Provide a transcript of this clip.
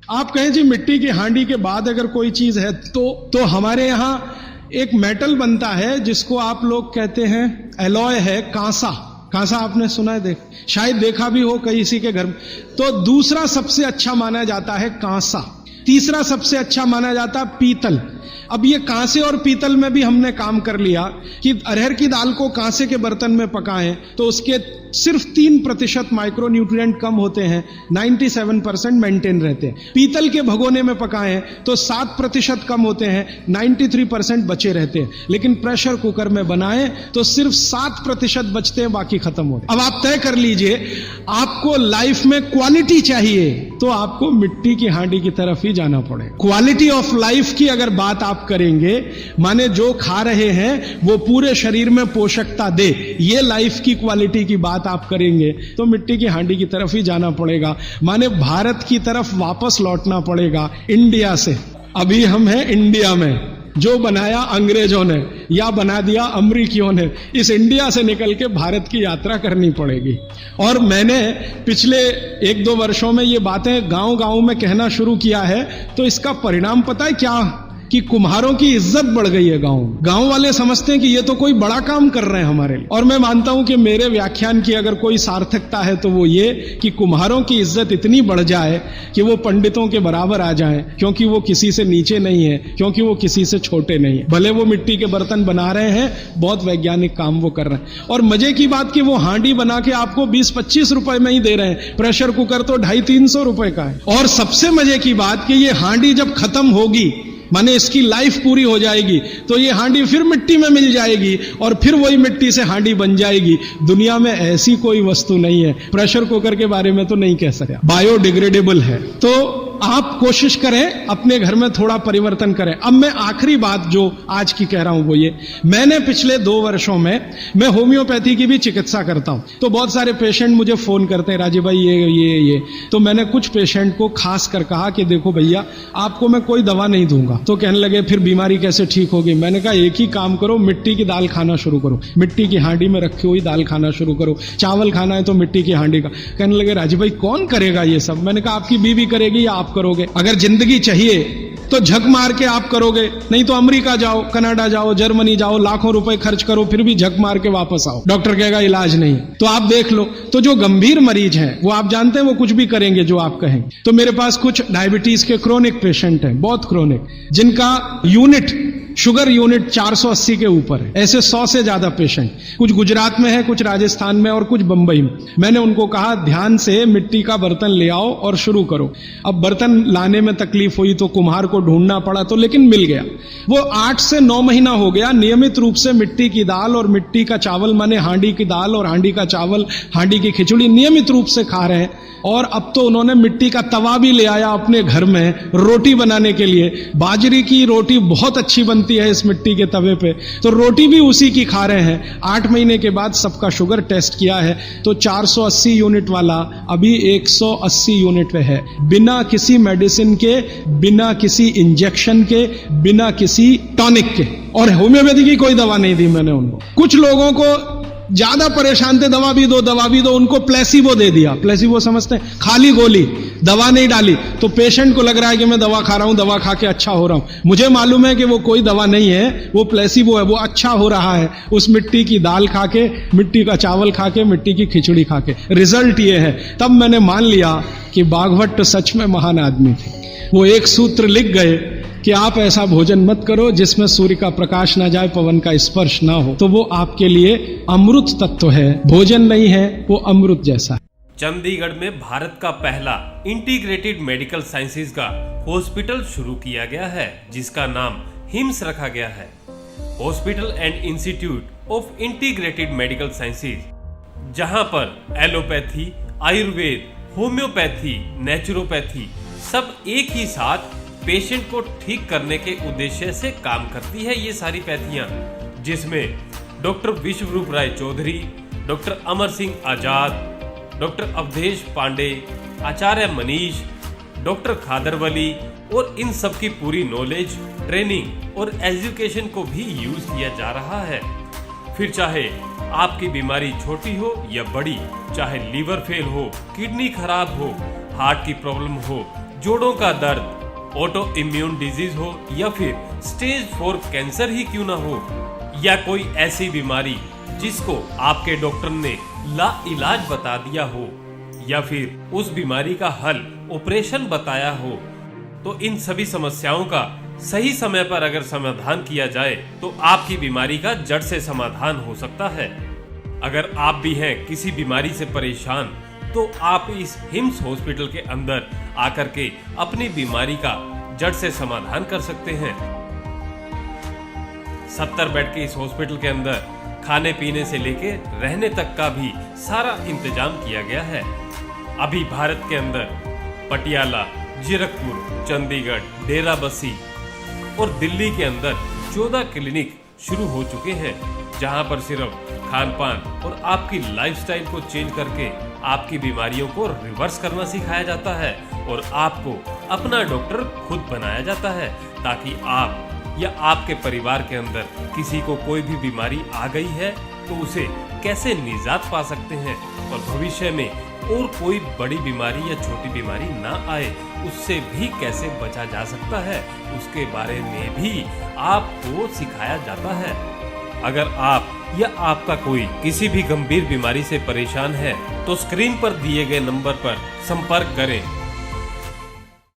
आप कहें जी मिट्टी की हांडी के बाद अगर कोई चीज है तो हमारे यहाँ एक मेटल बनता है जिसको आप लोग कहते हैं एलॉय है, कांसा। कांसा आपने सुना है, शायद देखा भी हो किसी के घर में। तो दूसरा सबसे अच्छा माना जाता है कांसा, तीसरा सबसे अच्छा माना जाता है पीतल। अब ये कांसे और पीतल में भी हमने काम कर लिया कि अरहर की दाल को कांसे के बर्तन में पकाएं तो उसके सिर्फ 3% माइक्रो न्यूट्रिएंट कम होते हैं, 97% मेंटेन रहते हैं। पीतल के भगोने में पकाएं तो 7% कम होते हैं, 93% बचे रहते हैं। लेकिन प्रेशर कुकर में बनाएं तो सिर्फ 7% बचते हैं, बाकी खत्म होते हैं। अब आप तय कर लीजिए, आपको लाइफ में क्वालिटी चाहिए तो आपको मिट्टी की हांडी की तरफ ही जाना पड़ेगा। क्वालिटी ऑफ लाइफ की अगर बात आप करेंगे, माने जो खा रहे हैं वो पूरे शरीर में पोषकता दे, ये लाइफ की क्वालिटी की बात आप करेंगे तो मिट्टी की हांडी की तरफ ही जाना पड़ेगा। माने भारत की तरफ वापस लौटना पड़ेगा, इंडिया से। अभी हम हैं इंडिया में, जो बनाया अंग्रेजों ने या बना दिया अमरीकियों ने, इस इंडिया से निकल के भारत की यात्रा करनी पड़ेगी। और मैंने पिछले 1-2 वर्षों में ये बातें गांव-गांव में कहना शुरू किया है, तो इसका परिणाम पता है क्या, कि कुम्हारों की इज्जत बढ़ गई है। गांव वाले समझते हैं कि ये तो कोई बड़ा काम कर रहे हैं हमारे लिए। और मैं मानता हूं कि मेरे व्याख्यान की अगर कोई सार्थकता है तो वो ये कि कुम्हारों की इज्जत इतनी बढ़ जाए कि वो पंडितों के बराबर आ जाएं, क्योंकि वो किसी से नीचे नहीं है, क्योंकि वो किसी से छोटे नहीं है। भले वो मिट्टी के बर्तन बना रहे हैं, बहुत वैज्ञानिक काम वो कर रहे हैं। और मजे की बात कि वो हांडी बना के आपको 20-25 रुपए में ही दे रहे हैं, प्रेशर कुकर तो 250-300 रुपए का है। और सबसे मजे की बात कि ये हांडी जब खत्म होगी, माने इसकी लाइफ पूरी हो जाएगी, तो ये हांडी फिर मिट्टी में मिल जाएगी और फिर वही मिट्टी से हांडी बन जाएगी। दुनिया में ऐसी कोई वस्तु नहीं है। प्रेशर कुकर के बारे में तो नहीं कह सकते, बायोडिग्रेडेबल है। तो आप कोशिश करें अपने घर में थोड़ा परिवर्तन करें। अब मैं आखिरी बात जो आज की कह रहा हूं वो ये, मैंने पिछले 2 वर्षों में मैं होम्योपैथी की भी चिकित्सा करता हूं। तो बहुत सारे पेशेंट मुझे फोन करते हैं, राजीव भाई ये। तो मैंने कुछ पेशेंट को खास कर कहा कि देखो भैया, आपको मैं कोई दवा नहीं दूंगा। तो कहने लगे फिर बीमारी कैसे ठीक होगी? मैंने कहा एक ही काम करो, मिट्टी की दाल खाना शुरू करो, मिट्टी की हांडी में रखी हुई दाल खाना शुरू करो। चावल खाना है तो मिट्टी की हांडी का। कहने लगे राजीव भाई कौन करेगा ये सब? मैंने कहा आपकी बीवी करेगी या आप करोगे? अगर जिंदगी चाहिए तो झक मार के आप करोगे, नहीं तो अमेरिका जाओ, कनाडा जाओ, जर्मनी जाओ, लाखों रुपए खर्च करो, फिर भी झक मार के वापस आओ, डॉक्टर कहेगा इलाज नहीं। तो आप देख लो, तो जो गंभीर मरीज हैं वो आप जानते हैं वो कुछ भी करेंगे जो आप कहेंगे। तो मेरे पास कुछ डायबिटीज के क्रोनिक पेशेंट हैं, बहुत क्रोनिक, जिनका शुगर यूनिट 480 के ऊपर है। ऐसे 100 से ज्यादा पेशेंट, कुछ गुजरात में है, कुछ राजस्थान में और कुछ बंबई में। मैंने उनको कहा ध्यान से मिट्टी का बर्तन ले आओ और शुरू करो। अब बर्तन लाने में तकलीफ हुई तो कुम्हार को ढूंढना पड़ा, तो लेकिन मिल गया। वो 8 से 9 महीना हो गया नियमित रूप से मिट्टी की दाल और मिट्टी का चावल, माने हांडी की दाल और हांडी का चावल, हांडी की खिचड़ी नियमित रूप से खा रहे हैं। और अब तो उन्होंने मिट्टी का तवा भी ले आया अपने घर में रोटी बनाने के लिए। बाजरी की रोटी बहुत अच्छी बनती है इस मिट्टी के तवे पे, तो रोटी भी उसी की खा रहे हैं। 8 महीने के बाद सबका शुगर टेस्ट किया है तो 480 यूनिट वाला अभी 180 यूनिट पे है, बिना किसी मेडिसिन के, बिना किसी इंजेक्शन के, बिना किसी टॉनिक के। और होम्योपैथी की कोई दवा नहीं दी मैंने उनको। कुछ लोगों को ज्यादा परेशान थे, दवा भी दो, उनको प्लेसिबो दे दिया। प्लेसिबो समझते हैं? खाली गोली, दवा नहीं डाली। तो पेशेंट को लग रहा है कि मैं दवा खा रहा हूं, दवा खा के अच्छा हो रहा हूं। मुझे मालूम है कि वो कोई दवा नहीं है, वो प्लेसिबो है, वो अच्छा हो रहा है उस मिट्टी की दाल खा के, मिट्टी का चावल खा के, मिट्टी की खिचड़ी खा के। रिजल्ट ये है। तब मैंने मान लिया कि बाघभट्ट सच में महान आदमी थे। वो एक सूत्र लिख गए कि आप ऐसा भोजन मत करो जिसमें सूर्य का प्रकाश ना जाए, पवन का स्पर्श ना हो। तो वो आपके लिए अमृत तत्व है, भोजन नहीं है, वो अमृत जैसा है। चंडीगढ़ में भारत का पहला इंटीग्रेटेड मेडिकल साइंसेज का हॉस्पिटल शुरू किया गया है, जिसका नाम हिम्स रखा गया है। Hospital and institute of integrated medical sciences, जहां पर एलोपैथी, आयुर्वेद, होम्योपैथी, नेचुरोपैथी सब एक ही साथ पेशेंट को ठीक करने के उद्देश्य से काम करती है। ये सारी पैथियां, जिसमें डॉक्टर विश्वरूप राय चौधरी, डॉक्टर अमर सिंह आजाद, डॉक्टर अवधेश पांडे, आचार्य मनीष, डॉक्टर खादरवली, और इन सब की पूरी नॉलेज, ट्रेनिंग और एजुकेशन को भी यूज किया जा रहा है। फिर चाहे आपकी बीमारी छोटी हो या बड़ी, चाहे लीवर फेल हो, किडनी खराब हो, हार्ट की प्रॉब्लम हो, जोड़ों का दर्द, ऑटो इम्यून डिजीज हो या फिर स्टेज 4 कैंसर ही क्यों ना हो, या कोई ऐसी बीमारी जिसको आपके डॉक्टर ने लाइलाज बता दिया हो, या फिर उस बीमारी का हल ऑपरेशन बताया हो, तो इन सभी समस्याओं का सही समय पर अगर समाधान किया जाए तो आपकी बीमारी का जड़ से समाधान हो सकता है। अगर आप भी हैं किसी बीमारी से परेशान तो आप इस हिम्स हॉस्पिटल के अंदर आकर के अपनी बीमारी का जड़ से समाधान कर सकते हैं। 70 बेड के इस हॉस्पिटल के अंदर खाने पीने से लेके रहने तक का भी सारा इंतजाम किया गया है। अभी भारत के अंदर पटियाला, जीरकपुर, चंडीगढ़, डेराबस्सी और दिल्ली के अंदर 14 क्लिनिक शुरू हो चुके हैं, जहां पर सिर्फ खान पान और आपकी लाइफस्टाइल को चेंज करके आपकी बीमारियों को रिवर्स करना सिखाया जाता है और आपको अपना डॉक्टर खुद बनाया जाता है, ताकि आप या आपके परिवार के अंदर किसी को कोई भी बीमारी आ गई है तो उसे कैसे निजात पा सकते हैं और भविष्य में और कोई बड़ी बीमारी या छोटी बीमारी ना आए उससे भी कैसे बचा जा सकता है, उसके बारे में भी आपको सिखाया जाता है। अगर आप या आपका कोई किसी भी गंभीर बीमारी से परेशान है तो स्क्रीन पर दिए गए नंबर पर संपर्क करें